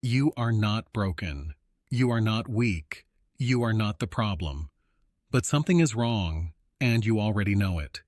You are not broken. You are not weak. You are not the problem. But something is wrong, and you already know it.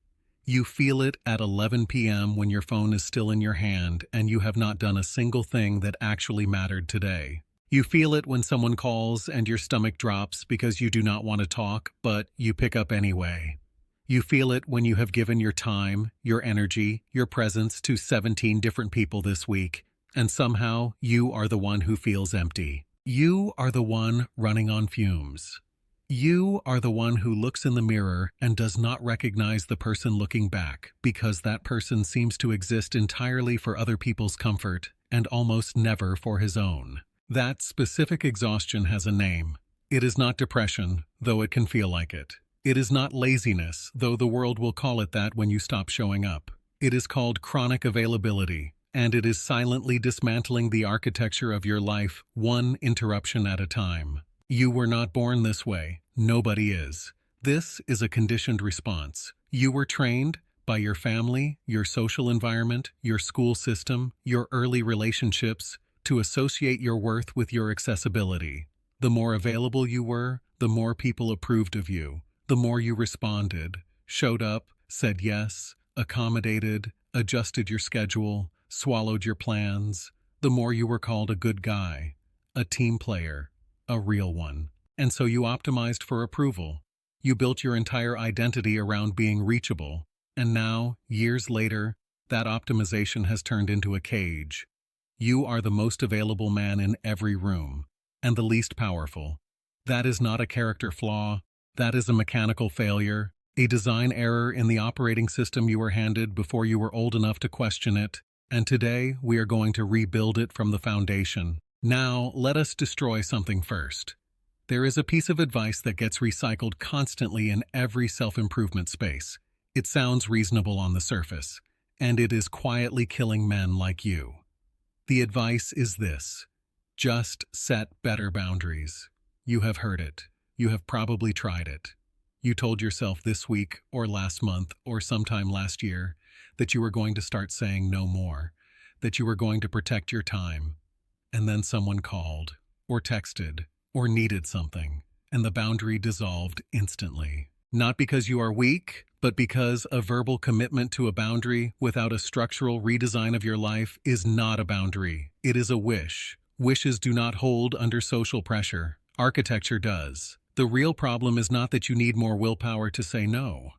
You feel it at 11 p.m. when your phone is still in your hand and you have not done a single thing that actually mattered today. You feel it when someone calls and your stomach drops because you do not want to talk, but you pick up anyway. You feel it when you have given your time, your energy, your presence to 17 different people this week, and somehow you are the one who feels empty. You are the one running on fumes. You are the one who looks in the mirror and does not recognize the person looking back because that person seems to exist entirely for other people's comfort and almost never for his own. That specific exhaustion has a name. It is not depression, though it can feel like it. It is not laziness, though the world will call it that when you stop showing up. It is called chronic availability, and it is silently dismantling the architecture of your life one interruption at a time. You were not born this way. Nobody is. This is a conditioned response. You were trained by your family, your social environment, your school system, your early relationships to associate your worth with your accessibility. The more available you were, the more people approved of you. The more you responded, showed up, said yes, accommodated, adjusted your schedule, swallowed your plans, the more you were called a good guy, a team player, a real one. And so you optimized for approval. You built your entire identity around being reachable. And now, years later, that optimization has turned into a cage. You are the most available man in every room, and the least powerful. That is not a character flaw. That is a mechanical failure, a design error in the operating system you were handed before you were old enough to question it. And today, we are going to rebuild it from the foundation. Now, let us destroy something first. There is a piece of advice that gets recycled constantly in every self-improvement space. It sounds reasonable on the surface, and it is quietly killing men like you. The advice is this: just set better boundaries. You have heard it. You have probably tried it. You told yourself this week or last month or sometime last year that you were going to start saying no more, that you were going to protect your time. And then someone called, or texted, or needed something, and the boundary dissolved instantly. Not because you are weak, but because a verbal commitment to a boundary without a structural redesign of your life is not a boundary. It is a wish. Wishes do not hold under social pressure. Architecture does. The real problem is not that you need more willpower to say no.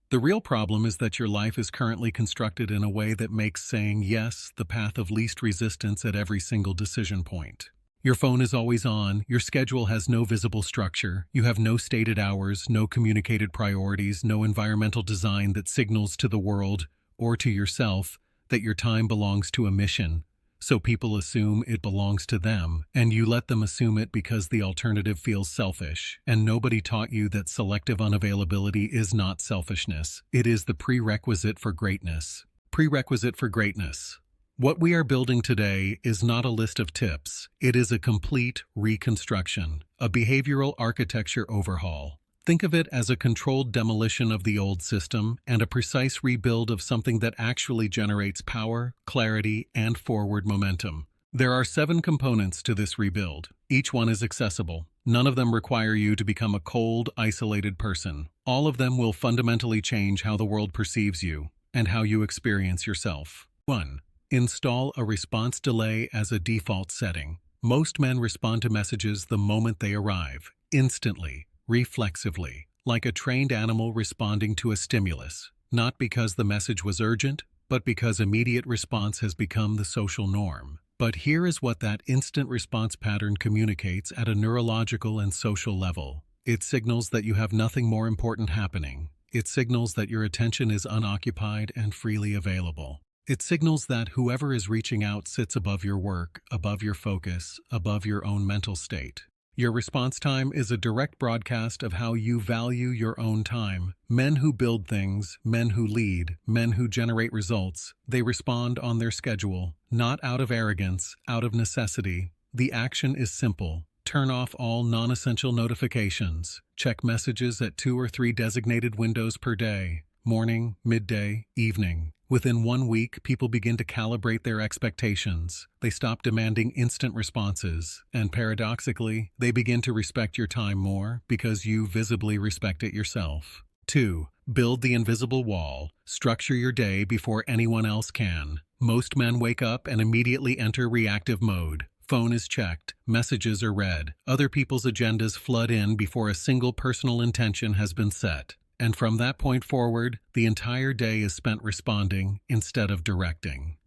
The real problem is that your life is currently constructed in a way that makes saying yes the path of least resistance at every single decision point. Your phone is always on, your schedule has no visible structure, you have no stated hours, no communicated priorities, no environmental design that signals to the world or to yourself that your time belongs to a mission. So people assume it belongs to them, and you let them assume it because the alternative feels selfish. And nobody taught you that selective unavailability is not selfishness. It is the prerequisite for greatness. Prerequisite for greatness. What we are building today is not a list of tips. It is a complete reconstruction, a behavioral architecture overhaul. Think of it as a controlled demolition of the old system and a precise rebuild of something that actually generates power, clarity, and forward momentum. There are 7 components to this rebuild. Each one is accessible. None of them require you to become a cold, isolated person. All of them will fundamentally change how the world perceives you and how you experience yourself. 1. Install a response delay as a default setting. Most men respond to messages the moment they arrive, instantly, reflexively, like a trained animal responding to a stimulus, not because the message was urgent, but because immediate response has become the social norm. But here is what that instant response pattern communicates at a neurological and social level. It signals that you have nothing more important happening. It signals that your attention is unoccupied and freely available. It signals that whoever is reaching out sits above your work, above your focus, above your own mental state. Your response time is a direct broadcast of how you value your own time. Men who build things, men who lead, men who generate results, they respond on their schedule, not out of arrogance, out of necessity. The action is simple. Turn off all non-essential notifications. Check messages at 2 or 3 designated windows per day, morning, midday, evening. Within 1 week, people begin to calibrate their expectations. They stop demanding instant responses, and paradoxically, they begin to respect your time more because you visibly respect it yourself. 2. Build the invisible wall. Structure your day before anyone else can. Most men wake up and immediately enter reactive mode. Phone is checked, messages are read, other people's agendas flood in before a single personal intention has been set. And from that point forward, the entire day is spent responding instead of directing.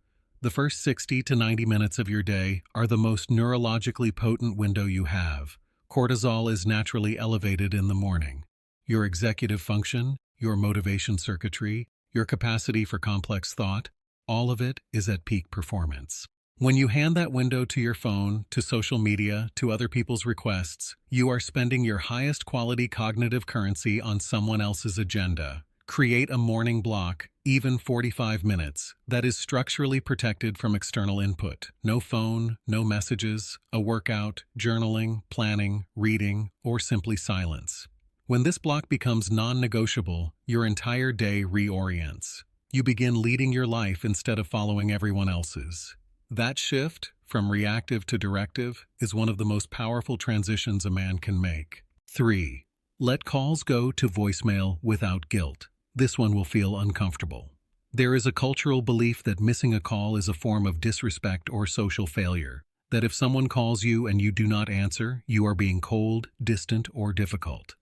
The first 60 to 90 minutes of your day are the most neurologically potent window you have. Cortisol is naturally elevated in the morning. Your executive function, your motivation circuitry, your capacity for complex thought, all of it is at peak performance. When you hand that window to your phone, to social media, to other people's requests, you are spending your highest quality cognitive currency on someone else's agenda. Create a morning block, even 45 minutes, that is structurally protected from external input. No phone, no messages, a workout, journaling, planning, reading, or simply silence. When this block becomes non-negotiable, your entire day reorients. You begin leading your life instead of following everyone else's. That shift, from reactive to directive, is one of the most powerful transitions a man can make. 3. Let calls go to voicemail without guilt. This one will feel uncomfortable. There is a cultural belief that missing a call is a form of disrespect or social failure, that if someone calls you and you do not answer, you are being cold, distant, or difficult.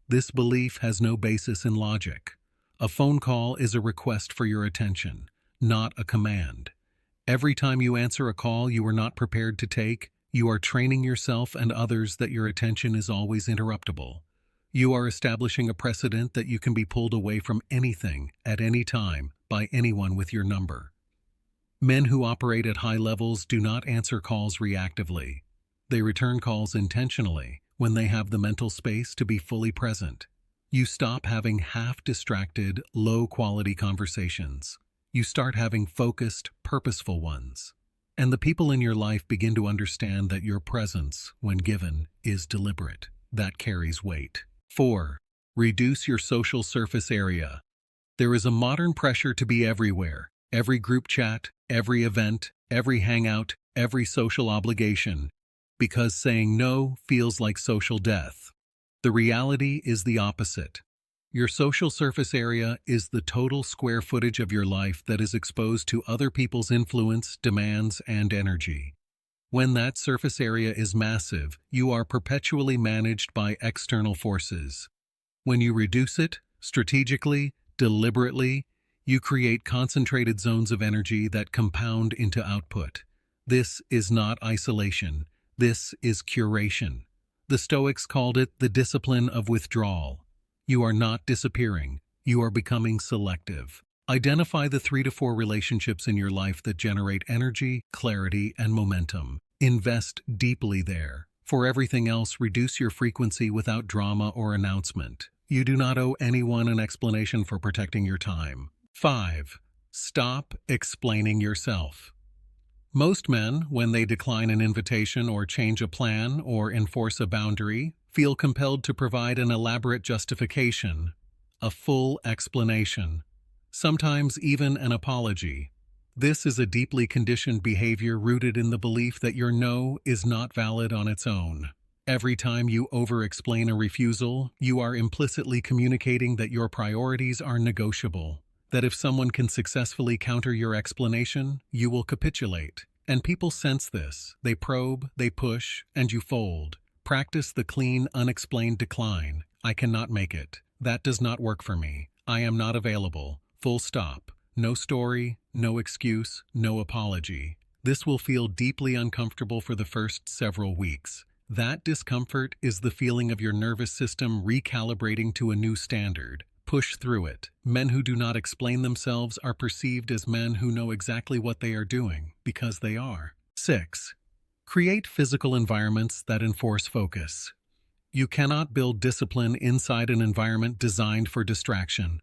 This belief has no basis in logic. A phone call is a request for your attention, not a command. Every time you answer a call you are not prepared to take, you are training yourself and others that your attention is always interruptible. You are establishing a precedent that you can be pulled away from anything, at any time, by anyone with your number. Men who operate at high levels do not answer calls reactively. They return calls intentionally when they have the mental space to be fully present. You stop having half-distracted, low-quality conversations. You start having focused, purposeful ones. And the people in your life begin to understand that your presence, when given, is deliberate. That carries weight. 4. Reduce your social surface area. There is a modern pressure to be everywhere. Every group chat, every event, every hangout, every social obligation. Because saying no feels like social death. The reality is the opposite. Your social surface area is the total square footage of your life that is exposed to other people's influence, demands, and energy. When that surface area is massive, you are perpetually managed by external forces. When you reduce it, strategically, deliberately, you create concentrated zones of energy that compound into output. This is not isolation. This is curation. The Stoics called it the discipline of withdrawal. You are not disappearing. You are becoming selective. Identify the 3 to 4 relationships in your life that generate energy, clarity, and momentum. Invest deeply there. For everything else, reduce your frequency without drama or announcement. You do not owe anyone an explanation for protecting your time. 5. Stop explaining yourself. Most men, when they decline an invitation or change a plan or enforce a boundary, feel compelled to provide an elaborate justification, a full explanation, sometimes even an apology. This is a deeply conditioned behavior rooted in the belief that your no is not valid on its own. Every time you over-explain a refusal, you are implicitly communicating that your priorities are negotiable, that if someone can successfully counter your explanation, you will capitulate. And people sense this. They probe, they push, and you fold. Practice the clean, unexplained decline. I cannot make it. That does not work for me. I am not available. Full stop. No story, no excuse, no apology. This will feel deeply uncomfortable for the first several weeks. That discomfort is the feeling of your nervous system recalibrating to a new standard. Push through it. Men who do not explain themselves are perceived as men who know exactly what they are doing, because they are. 6. Create physical environments that enforce focus. You cannot build discipline inside an environment designed for distraction.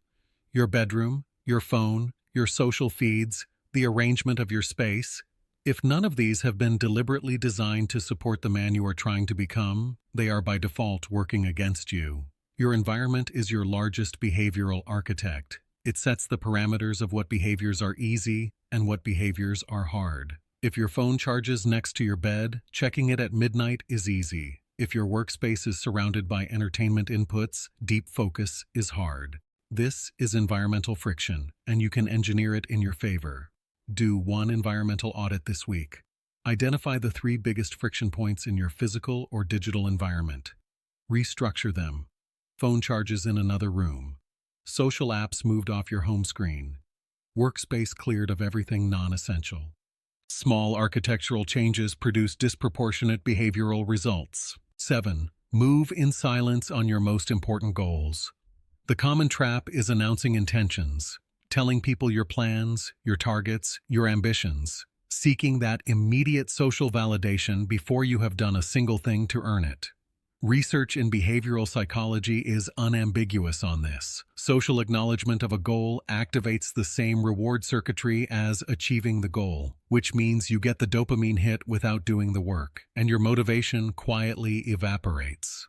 Your bedroom, your phone, your social feeds, the arrangement of your space. If none of these have been deliberately designed to support the man you are trying to become, they are by default working against you. Your environment is your largest behavioral architect. It sets the parameters of what behaviors are easy and what behaviors are hard. If your phone charges next to your bed, checking it at midnight is easy. If your workspace is surrounded by entertainment inputs, deep focus is hard. This is environmental friction, and you can engineer it in your favor. Do one environmental audit this week. Identify the 3 biggest friction points in your physical or digital environment. Restructure them. Phone charges in another room. Social apps moved off your home screen. Workspace cleared of everything non-essential. Small architectural changes produce disproportionate behavioral results. 7. Move in silence on your most important goals. The common trap is announcing intentions, telling people your plans, your targets, your ambitions, seeking that immediate social validation before you have done a single thing to earn it. Research in behavioral psychology is unambiguous on this. Social acknowledgement of a goal activates the same reward circuitry as achieving the goal, which means you get the dopamine hit without doing the work, and your motivation quietly evaporates.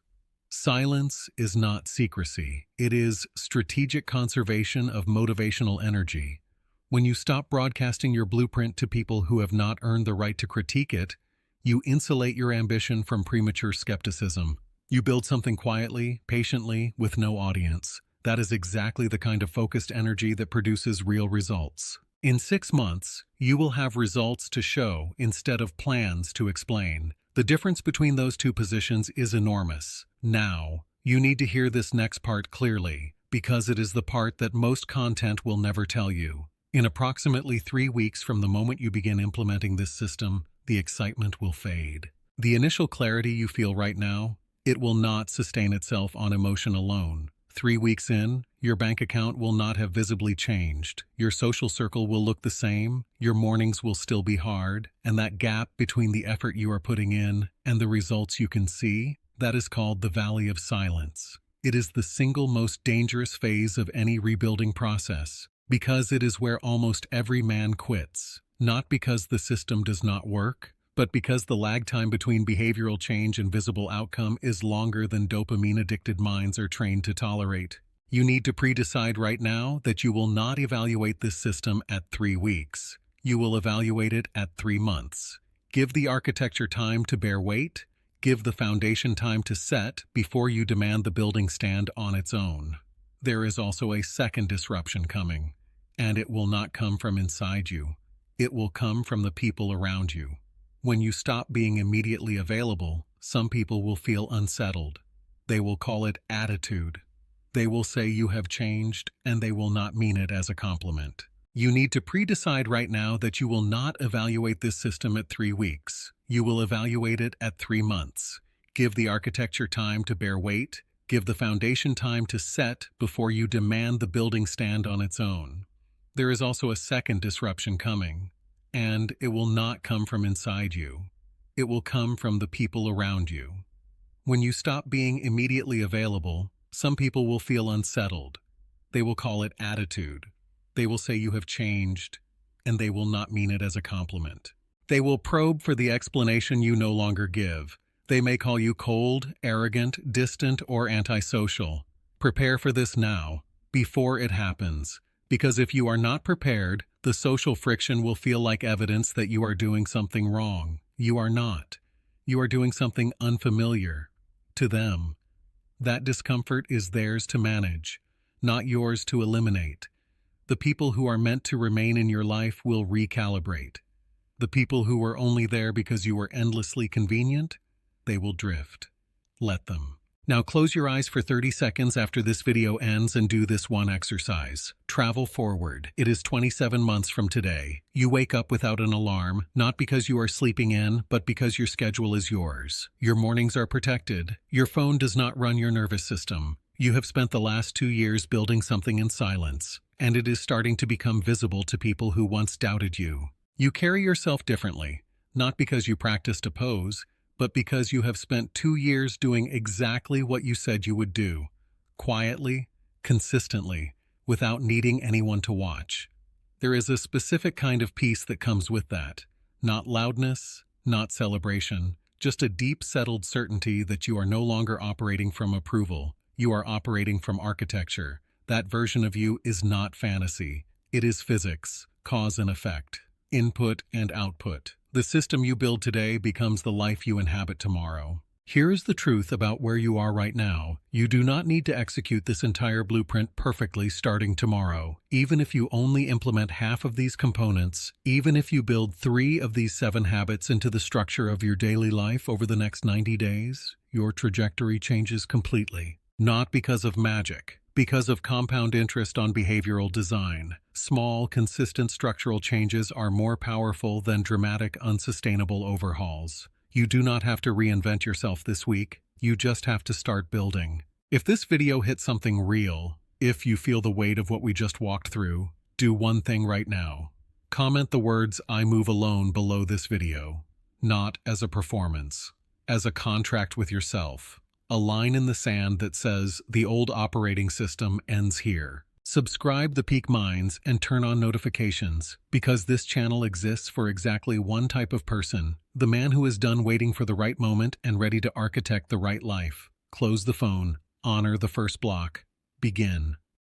Silence is not secrecy. It is strategic conservation of motivational energy. When you stop broadcasting your blueprint to people who have not earned the right to critique it, you insulate your ambition from premature skepticism. You build something quietly, patiently, with no audience. That is exactly the kind of focused energy that produces real results. In 6 months, you will have results to show instead of plans to explain. The difference between those 2 positions is enormous. Now, you need to hear this next part clearly, because it is the part that most content will never tell you. In approximately 3 weeks from the moment you begin implementing this system, the excitement will fade. The initial clarity you feel right now, it will not sustain itself on emotion alone. 3 weeks in, your bank account will not have visibly changed. Your social circle will look the same, your mornings will still be hard, and that gap between the effort you are putting in and the results you can see, that is called the Valley of Silence. It is the single most dangerous phase of any rebuilding process, because it is where almost every man quits. Not because the system does not work, but because the lag time between behavioral change and visible outcome is longer than dopamine-addicted minds are trained to tolerate. You need to pre-decide right now that you will not evaluate this system at 3 weeks. You will evaluate it at 3 months. Give the architecture time to bear weight. Give the foundation time to set before you demand the building stand on its own. There is also a second disruption coming, and it will not come from inside you. It will come from the people around you. When you stop being immediately available, some people will feel unsettled. They will call it attitude. They will say you have changed, and they will not mean it as a compliment. You need to pre-decide right now that you will not evaluate this system at 3 weeks. You will evaluate it at 3 months. Give the architecture time to bear weight. Give the foundation time to set before you demand the building stand on its own. There is also a second disruption coming, and it will not come from inside you. It will come from the people around you. When you stop being immediately available, some people will feel unsettled. They will call it attitude. They will say you have changed, and they will not mean it as a compliment. They will probe for the explanation you no longer give. They may call you cold, arrogant, distant, or antisocial. Prepare for this now, before it happens. Because if you are not prepared, the social friction will feel like evidence that you are doing something wrong. You are not. You are doing something unfamiliar to them. That discomfort is theirs to manage, not yours to eliminate. The people who are meant to remain in your life will recalibrate. The people who were only there because you were endlessly convenient, they will drift. Let them. Now close your eyes for 30 seconds after this video ends and do this one exercise. Travel forward. It is 27 months from today. You wake up without an alarm, not because you are sleeping in, but because your schedule is yours. Your mornings are protected. Your phone does not run your nervous system. You have spent the last 2 years building something in silence, and it is starting to become visible to people who once doubted you. You carry yourself differently, not because you practiced a pose, but because you have spent 2 years doing exactly what you said you would do, quietly, consistently, without needing anyone to watch. There is a specific kind of peace that comes with that. Not loudness, not celebration, just a deep settled certainty that you are no longer operating from approval. You are operating from architecture. That version of you is not fantasy. It is physics, cause and effect, input and output. The system you build today becomes the life you inhabit tomorrow. Here is the truth about where you are right now. You do not need to execute this entire blueprint perfectly starting tomorrow. Even if you only implement half of these components, even if you build 3 of these 7 habits into the structure of your daily life over the next 90 days, your trajectory changes completely. Not because of magic, because of compound interest on behavioral design. Small, consistent structural changes are more powerful than dramatic, unsustainable overhauls. You do not have to reinvent yourself this week. You just have to start building. If this video hit something real, if you feel the weight of what we just walked through, do one thing right now. Comment the words "I move alone" below this video. Not as a performance, as a contract with yourself. A line in the sand that says, "The old operating system ends here." Subscribe to Peak Minds and turn on notifications, because this channel exists for exactly one type of person, the man who is done waiting for the right moment and ready to architect the right life. Close the phone, honor the first block, begin.